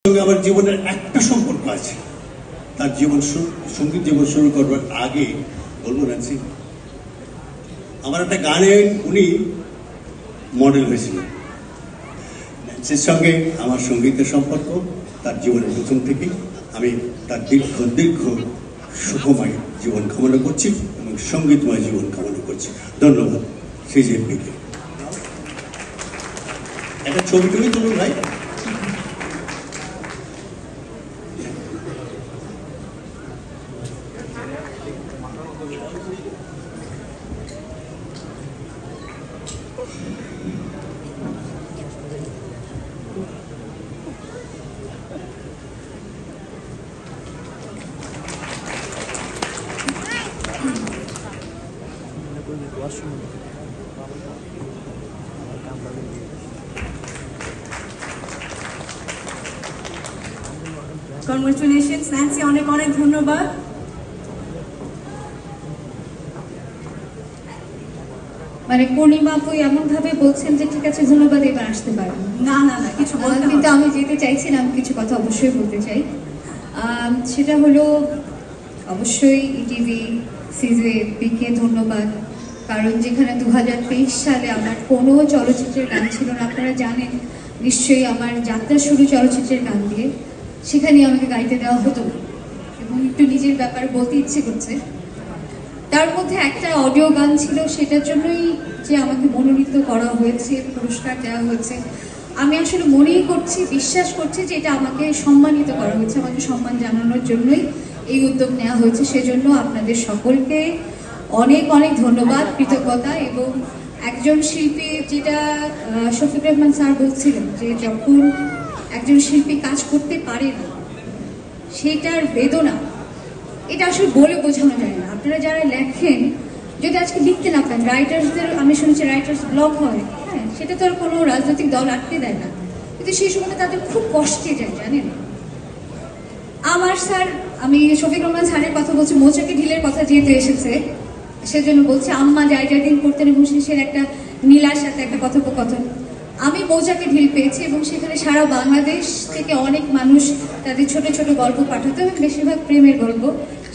সঙ্গে আমার জীবনের একটা সম্পর্ক আছে। তার সঙ্গীত জীবন শুরু করবার আগে বলবো ন্যান্সি, আমার একটা গানে উনি মডেল হয়েছিলেন। ন্যান্সির সঙ্গে আমার সঙ্গীতের সম্পর্ক তার জীবনের প্রথম থেকেই। আমি তার দীর্ঘ দীর্ঘ সুখময় জীবন কামনা করছি এবং সঙ্গীতময় জীবন কামনা করছি। ধন্যবাদ সিজেপিকে। একটা ছবি তুলুন ভাই। কনগ্রাচুলেশনস ন্যান্সি, অনেক অনেক ধন্যবাদ। মানে পূর্ণিমা আপু এমন ভাবে বলছেন যে ঠিক আছে ধন্যবাদ, এবার আসতে পারেন। না না না কিছু বলতে, কিন্তু আমি যেতে চাইছিলাম, কিছু কথা অবশ্যই বলতে চাই। সেটা হলো অবশ্যই ইটিভি সিজেপিকে ধন্যবাদ, কারণ যেখানে 2023 সালে আমার কোনো চলচ্চিত্রের গান ছিল না, আপনারা জানেন নিশ্চয়ই, আমার যাত্রা শুরু চলচ্চিত্রের গান দিয়ে, সেখানে আমাকে গাইতে দেওয়া হতো এবং একটু নিজের ব্যাপারে বলতে ইচ্ছে করছে। তার মধ্যে একটা অডিও গান ছিল, সেটার জন্যই যে আমাকে মনোনীত করা হয়েছে, পুরস্কার দেওয়া হয়েছে। আমি আসলে মনেই করছি, বিশ্বাস করছি যে এটা আমাকে সম্মানিত করা হয়েছে, আমাকে সম্মান জানানোর জন্যই এই উদ্যোগ নেওয়া হয়েছে। সেজন্য আপনাদের সকলকে অনেক অনেক ধন্যবাদ, কৃতজ্ঞতা। এবং একজন শিল্পী, যেটা শফিক রহমান স্যার বলছিলেন, যে যখন একজন শিল্পী কাজ করতে পারে না সেটার বেদনা, এটা আসলে বলে বোঝানো যায় না। আপনারা যারা লেখেন, যদি আজকে লিখতে না পারেন, রাইটার্সদের আমি শুনেছি রাইটার্স ব্লক হয়, হ্যাঁ, সেটা তো আর কোনো রাজনৈতিক দল আটকে দেয় না, কিন্তু সেই সময় তাদের খুব কষ্টে যায়, জানেন। আমার স্যার, আমি শফিক রহমান স্যারের কথা বলছি, মৌচাকে ঢিলের কথা যেহেতু এসেছে সেজন্য বলছি, আম্মা যাই দিন করতেন এবং শেষের একটা নীলার সাথে একটা কথোপকথন। আমি মৌচাকে ঢিল পেয়েছি এবং সেখানে সারা বাংলাদেশ থেকে অনেক মানুষ তাদের ছোট ছোট গল্প পাঠাতো এবং বেশিরভাগ প্রেমের গল্প।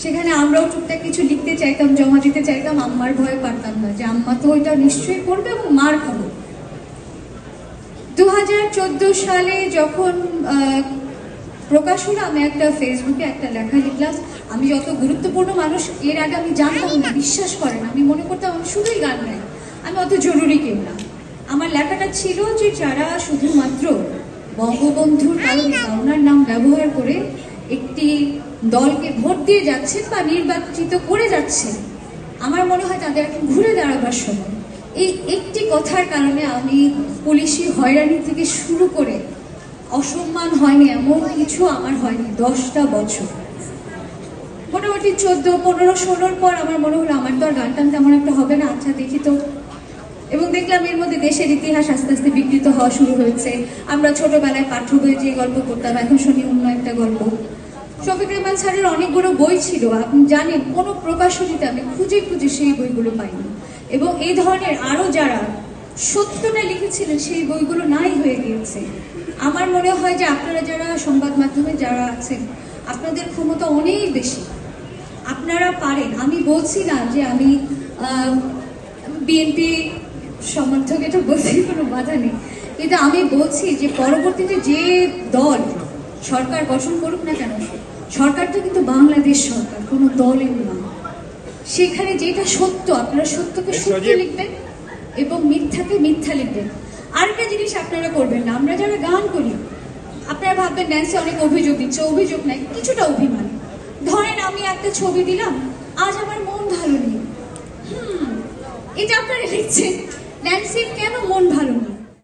সেখানে আমরাও টুকটাক কিছু লিখতে চাইতাম, জমা দিতে চাইতাম, আম্মার ভয়ে পারতাম না, যে আম্মা তো ওইটা নিশ্চয়ই করবে এবং মার খাবো। 2014 সালে যখন প্রকাশ হলো, আমি একটা ফেসবুকে একটা লেখা লিখলাম। আমি যত গুরুত্বপূর্ণ মানুষ এর আগে আমি জানতাম না, বিশ্বাস করেন, আমি মনে করতাম আমি শুধুই গান গাই, আমি অত জরুরি কেউ না। আমার লেখাটা ছিল যে যারা শুধুমাত্র বঙ্গবন্ধুর কারণে ওনার নাম ব্যবহার করে একটি দলকে ভোট দিয়ে যাচ্ছেন বা নির্বাচিত করে যাচ্ছেন, আমার মনে হয় তাদের এখন ঘুরে দাঁড়াবার সময়। এই একটি কথার কারণে আমি পুলিশি হয়রানি থেকে শুরু করে অসম্মান হয়নি এমন কিছু আমার হয়নি 10টা বছর। মোটামুটি 14, 15, 16 পর আমার মনে হলো আমার তো আর গান টান তেমন একটা হবে না, আচ্ছা দেখি তো। এবং দেখলাম এর মধ্যে দেশের ইতিহাস আস্তে আস্তে বিকৃত হওয়া শুরু হয়েছে। আমরা ছোটবেলায় পাঠ্য বইয়ে যে গল্প করতাম, এখন শুনি অন্য একটা গল্প। শফিক রহমান স্যারের অনেকগুলো বই ছিল, আপনি জানেন, কোনো প্রকাশনীতে আমি খুঁজে খুঁজে সেই বইগুলো পাইনি। এবং এই ধরনের আরো যারা সত্যটা লিখেছিলেন সেই বইগুলো নাই হয়ে গিয়েছে। আমার মনে হয় যে আপনারা যারা সংবাদ মাধ্যমে যারা আছেন, আপনাদের ক্ষমতা অনেক বেশি, আপনারা পারেন। আমি বলছি না যে আমি বিএনপি সমর্থক, এটা বলতে কোনো বাধা নেই, কিন্তু আমি বলছি যে পরবর্তীতে যে দল সরকার গঠন করুক না কেন, সরকারটা কিন্তু বাংলাদেশ সরকার, কোনো দলের না। সেখানে যেটা সত্য, আপনারা সত্যকে সত্য লিখবেন এবং মিথ্যাকে মিথ্যা লিখবেন। আরেকটা জিনিস আপনারা করবেন না, আমরা যারা গান করি, আপনারা ভাববেন ন্যান্সি অনেক অভিযোগ দিচ্ছে, অভিযোগ নাই, কিছুটা অভিমান। ধরেন আমি একটা ছবি দিলাম, আজ আমার মন ভালো নেই, এটা আপনারা লিখছেন, ন্যান্সির কেন মন ভালো নেই?